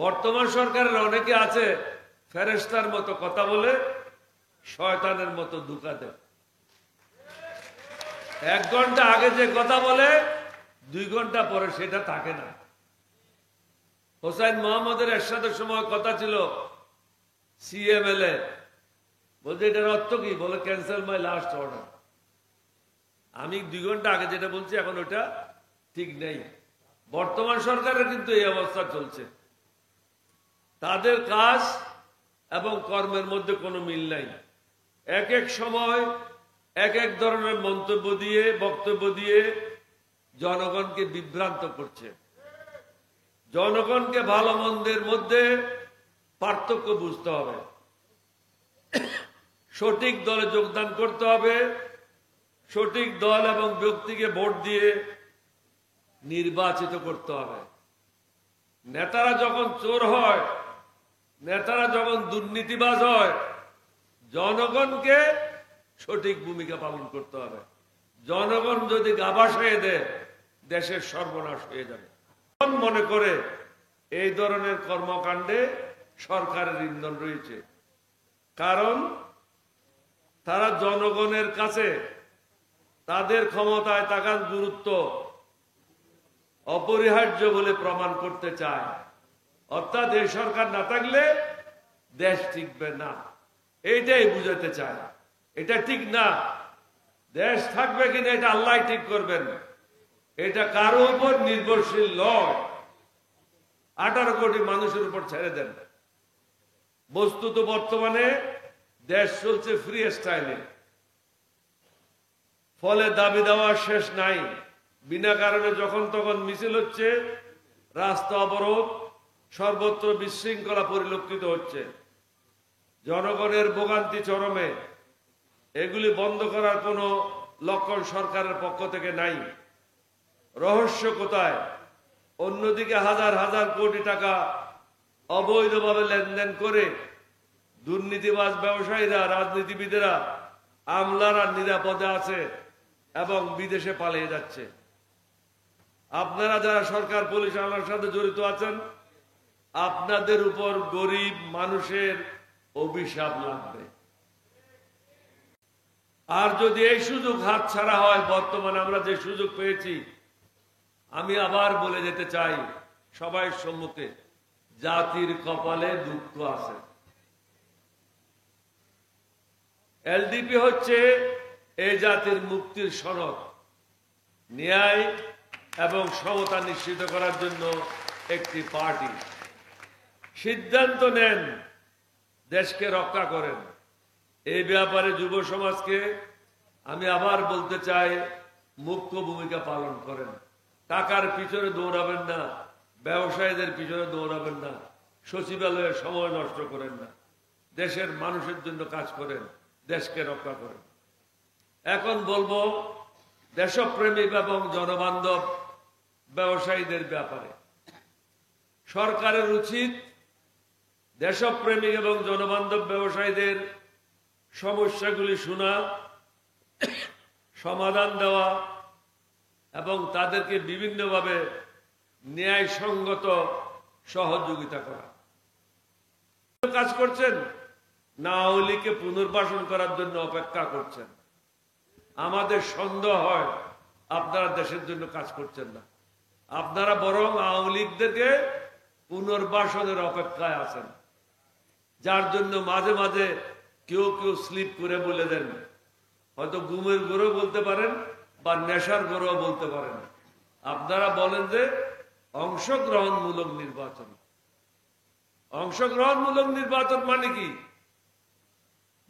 বর্তমান সরকারের অনেকে আছে ফেরেশতার মতো কথা বলে, শয়তানের মতো ধোঁকা দেয়। 1 ঘন্টা আগে যে কথা বলে 2 ঘন্টা পরে সেটা থাকে না। হোসাইন মোহাম্মদের এরশাদের সময় কথা ছিল সিএমএলএ, বলছে এটার অর্থ কি? বলে ক্যান্সেল মাই লাস্ট অর্ডার। আমি 2 ঘন্টা আগে যেটা বলছি এখন ওটা ঠিক নেই। বর্তমান সরকারের কিন্তু এই অবস্থা চলছে। তাদের কাজ এবং কর্মের মধ্যে কোনো মিল নাই। এক এক সময় এক এক ধরনের মন্তব্য দিয়ে, বক্তব্য দিয়ে জনগণকে বিভ্রান্ত করছে। জনগণকে ভালো মন্দের মধ্যে পার্থক্য বুঝতে হবে, সঠিক দলে যোগদান করতে হবে, সঠিক দল এবং ব্যক্তিকে ভোট দিয়ে নির্বাচিত করতে হবে। নেতারা যখন চোর হয়, নেতারা যখন দুর্নীতিবাজ হয়, জনগণকে সঠিক ভূমিকা পালন করতে হবে। জনগণ যদি গাবাস হয়ে দেয়, দেশের সর্বনাশ হয়ে যাবে। মনে করে এই ধরনের কর্মকাণ্ডে সরকারের ইন্ধন রয়েছে, কারণ তারা জনগণের কাছে তাদের ক্ষমতায় থাকার গুরুত্ব অপরিহার্য বলে প্রমাণ করতে চায়। অর্থাৎ এই সরকার না থাকলে দেশ টিকবে না, এইটাই বুঝাতে চায়। এটা ঠিক না। দেশ থাকবে কিনা এটা আল্লাহ ঠিক করবেন, এটা কারো উপর নির্ভরশীল নয়। 18 কোটি মানুষের উপর ছেড়ে দেন। বস্তুত বর্তমানে দেশ চলছে ফ্রি স্টাইলে, ফলে দাবি দেওয়ার শেষ নাই। বিনা কারণে যখন তখন মিছিল হচ্ছে, রাস্তা অবরোধ, সর্বত্র বিশৃঙ্খলা পরিলক্ষিত হচ্ছে। জনগণের ভোগান্তি চরমে। এগুলি বন্ধ করার কোনো লক্ষণ সরকারের পক্ষ থেকে নাই। রহস্য কোথায়? অন্যদিকে হাজার হাজার কোটি টাকা অবৈধভাবে লেনদেন করে দুর্নীতিবাজ ব্যবসায়ীরা, রাজনীতিবিদেরা, আমলারা নিরাপদে আছে এবং বিদেশে পালিয়ে যাচ্ছে। আপনারা যারা সরকার, পুলিশ, আমলার সাথে জড়িত আছেন, আপনাদের উপর গরিব মানুষের অভিশাপ লাগবে। আর যদি এই সুযোগ হাতছাড়া হয়, বর্তমানে আমরা যে সুযোগ পেয়েছি, আমি আবার বলে যেতে চাই সবাই সম্মুখে, জাতির কপালে দুঃখ আছে। এলডিপি হচ্ছে এই জাতির মুক্তির সনদ। ন্যায় এবং সমতা নিশ্চিত করার জন্য একটি পার্টি। সিদ্ধান্ত নেন, দেশকে রক্ষা করেন। এই ব্যাপারে যুব সমাজকে আমি আবার বলতে চাই, মুখ্য ভূমিকা পালন করেন। টাকার পিছনে দৌড়াবেন না, ব্যবসায়ীদের পিছনে দৌড়াবেন না, সচিবালয়ে সময় নষ্ট করেন না। দেশের মানুষের জন্য কাজ করেন, দেশকে রক্ষা করেন। এখন বলবো দেশপ্রেমিক এবং জনবান্ধব ব্যবসায়ীদের ব্যাপারে। সরকারের উচিত দেশপ্রেমিক এবং জনবান্ধব ব্যবসায়ীদের সমস্যাগুলি শোনা, সমাধান দেওয়া এবং তাদেরকে বিভিন্নভাবে ন্যায়সঙ্গত সহযোগিতা করা। কাজ করছেন না, আওয়ামী লীগকে পুনর্বাসন করার জন্য অপেক্ষা করছেন। আমাদের সন্দেহ হয় আপনারা দেশের জন্য কাজ করছেন না, আপনারা বরং আওয়ামী লীগদেরকে পুনর্বাসনের অপেক্ষায় আছেন। যার জন্য মাঝে মাঝে কেউ কেউ স্লিপ করে বলে দেন, হয়তো গুমের গরু বলতে পারেন বা নেশার গরু বলতে পারেন। আপনারা বলেন যে অংশগ্রহণমূলক নির্বাচন। অংশগ্রহণমূলক নির্বাচন মানে কি?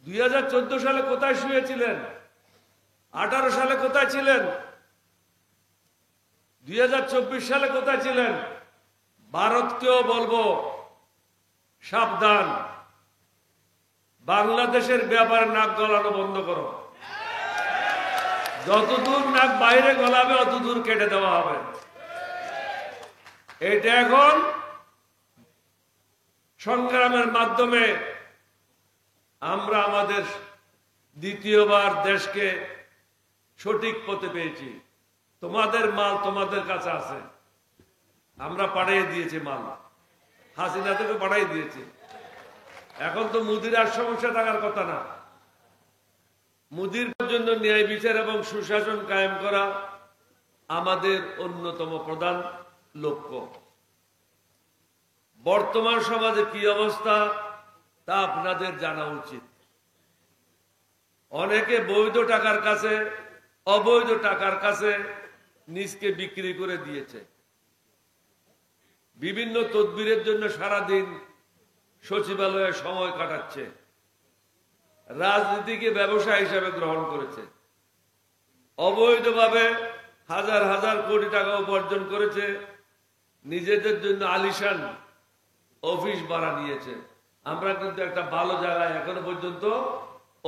2014 সালে কোথায় শুয়েছিলেন? 18 সালে কোথায় ছিলেন? 2024 সালে কোথায় ছিলেন? ভারতকেও বলবো সাবধান, বাংলাদেশের ব্যাপারে নাক গলানো বন্ধ করো। যতদূর নাক বাইরে গলাবে অতদূর কেটে দেওয়া হবে। এটা এখন সংগ্রামের মাধ্যমে আমরা আমাদের দ্বিতীয়বার দেশকে সঠিক পথে পেয়েছি। তোমাদের মাল তোমাদের কাছে আছে, আমরা পাঠিয়ে দিয়েছি মাল। হাসিনা থেকে বাড়াই দিয়েছে। এখন তো মুদির আর সমস্যা থাকার কথা না। মুদির জন্য ন্যায় বিচার এবং সুশাসন কায়েম করা আমাদের অন্যতম প্রধান লক্ষ্য। বর্তমান সমাজে কি অবস্থা তা আপনাদের জানা উচিত। অনেকে বৈধ টাকার কাছে অবৈধ টাকার কাছে নিজকে বিক্রি করে দিয়েছে। বিভিন্ন তদবিরের জন্য সারাদিন সচিবালয়ে সময় কাটাচ্ছে। রাজনীতিকে ব্যবসা হিসাবে গ্রহণ করেছে। অবৈধভাবে হাজার হাজার কোটি টাকা উপার্জন করেছে। নিজেদের জন্য আলিশান অফিস ভাড়া নিয়েছে। আমরা কিন্তু একটা ভালো জায়গায় এখনো পর্যন্ত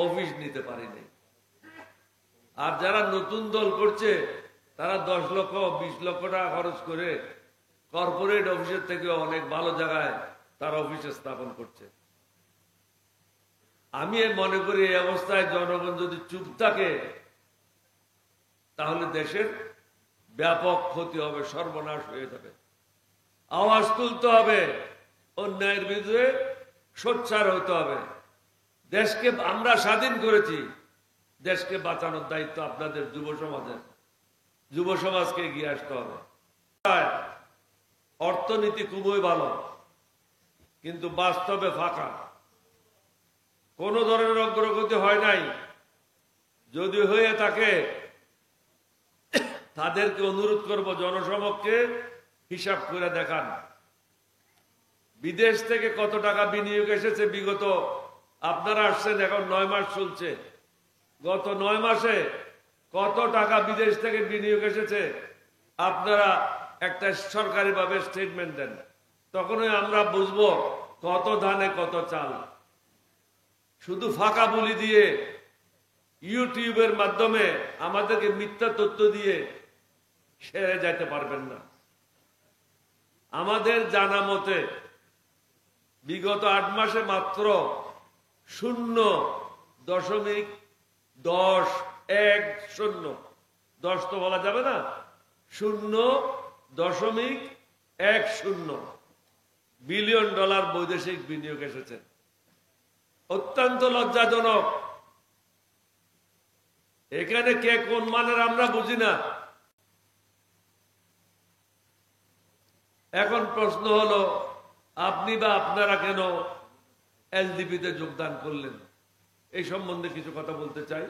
অফিস নিতে পারিনি। আর যারা নতুন দল করছে তারা 10 লক্ষ 20 লক্ষ টাকা খরচ করে কর্পোরেট অফিসের থেকে অনেক ভালো জায়গায় তারা অফিসে স্থাপন করছে। আমি মনে করি এই অবস্থায় জনগণ যদি চুপ থাকে তাহলে দেশের ব্যাপক ক্ষতি হবে, সর্বনাশ হয়ে যাবে। আওয়াজ তুলতে হবে, অন্যায়ের বিরুদ্ধে সোচ্চার হতে হবে। দেশকে আমরা স্বাধীন করেছি, দেশকে বাঁচানোর দায়িত্ব আপনাদের যুব সমাজের। যুব সমাজকে এগিয়ে আসতে হবে। অর্থনীতি খুবই ভালো, কিন্তু বাস্তবে ফাঁকা। কোন ধরনের অগ্রগতি হয় নাই। যদি হয়ে থাকে তাদেরকে অনুরোধ করব জনসমক্ষে হিসাব করে দেখান। বিদেশ থেকে কত টাকা বিনিয়োগ এসেছে বিগত, আপনারা আসছেন এখন 9 মাস চলছে, গত 9 মাসে কত টাকা বিদেশ থেকে বিনিয়োগ এসেছে আপনারা একটা সরকারিভাবে স্টেটমেন্ট দেন, তখনই আমরা বুঝবো কত ধানে কত চাল। শুধু ফাঁকা বলি দিয়ে ইউটিউবের মাধ্যমে আমাদেরকে মিথ্যা তথ্য দিয়ে সেরে যেতে পারবেন না। আমাদের জানা মতে বিগত 8 মাসে মাত্র 0.10 10 তো বলা যাবে না, 0.10 বিলিয়ন ডলার বৈদেশিক বিনিয়োগ এসেছে। অত্যন্ত লজ্জাজনক। এখানে কে কোন মানের আমরা বুঝি না। এখন প্রশ্ন হলো আপনি বা আপনারা কেন এলডিপিতে যোগদান করলেন? এই সম্বন্ধে কিছু কথা বলতে চাই।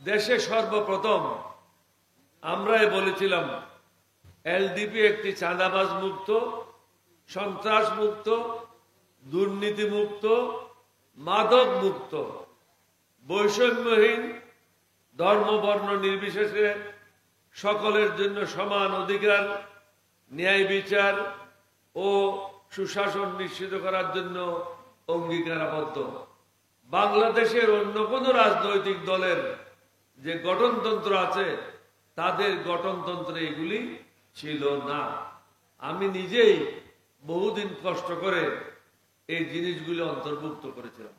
দেশে সর্বপ্রথম আমরাই বলেছিলাম এলডিপি একটি চাঁদাবাজ মুক্ত, সন্ত্রাস মুক্ত, দুর্নীতি মুক্ত, মাদক মুক্ত, বৈষম্যহীন, ধর্ম বর্ণ নির্বিশেষে সকলের জন্য সমান অধিকার, ন্যায় বিচার ও সুশাসন নিশ্চিত করার জন্য অঙ্গীকারাবদ্ধ। বাংলাদেশের অন্য কোন রাজনৈতিক দলের যে গঠনতন্ত্র আছে তাদের গঠনতন্ত্রে এগুলি ছিল না। আমি নিজেই বহুদিন কষ্ট করে এই জিনিসগুলি অন্তর্ভুক্ত করেছিলাম।